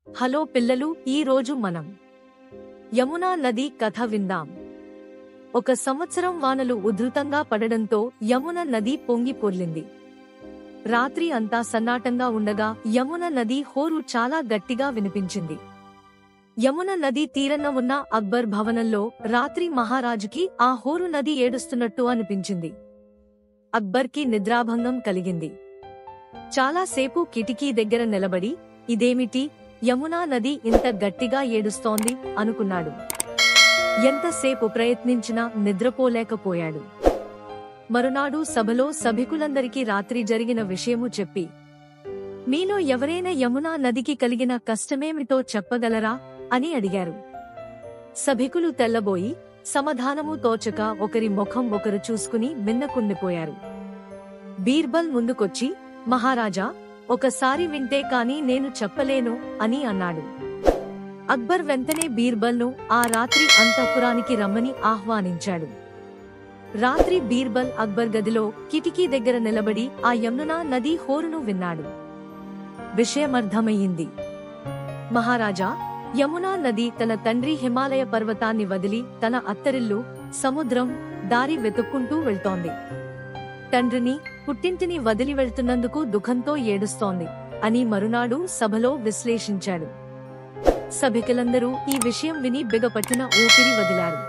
Hello పిల్లలు, ఈ రోజు మనం యమునా నది కథ విందాం. ఒక సంవత్సరం వానలు ఉధృతంగా పడడంతో యమున నది పొంగి పొర్లింది. రాత్రి అంతా సన్నాటంగా ఉండగా యమున నది హోరు చాలా గట్టిగా వినిపించింది. యమున నది తీరన ఉన్న అక్బర్ భవనంలో రాత్రి మహారాజుకి ఆ హోరు నది ఏడుస్తున్నట్టు అనిపించింది. అక్బర్కి నిద్రాభంగం కలిగింది. చాలాసేపు కిటికీ దగ్గర నిలబడి ఇదేమిటి, యమునా నది ఇంత గట్టిగా ఏడుస్తోంది అనుకున్నాడు. ఎంతసేపు ప్రయత్నించినా నిద్రపోలేకపోయాడు. మరునాడు సభలో సభికులందరికీ రాత్రి జరిగిన విషయము చెప్పి, మీలో ఎవరైనా యమునా నదికి కలిగిన కష్టమేమిటో చెప్పగలరా అని అడిగారు. సభికులు తెల్లబోయి సమాధానము తోచక ఒకరి ముఖం ఒకరు చూసుకుని మిన్నకుండిపోయారు. బీర్బల్ ముందుకొచ్చి, మహారాజా, ఒకసారి వింటే కాని నేను చెప్పలేను అని అన్నాడు. అక్బర్ వెంటనే బీర్బల్ను ఆ రాత్రి అంతఃపురానికి రమ్మని ఆహ్వానించాడు. రాత్రి బీర్బల్ అక్బర్ గదిలో కిటికీ దగ్గర నిలబడి ఆ యమునా నది హోరును విన్నాడు. విషయమర్థమయ్యింది. మహారాజా, యమునా నది తన తండ్రి హిమాలయ పర్వతాన్ని వదిలి తన అత్తరిల్లు సముద్రం దారి వెతుక్కుంటూ వెళ్తోంది. తండ్రిని పుట్టింటిని వదిలి వెళ్తున్నందుకు దుఃఖంతో ఏడుస్తోంది అని మరునాడు సభలో విశ్లేషించాడు. సభికులందరూ ఈ విషయం విని బిగపట్టిన ఊపిరి వదిలారు.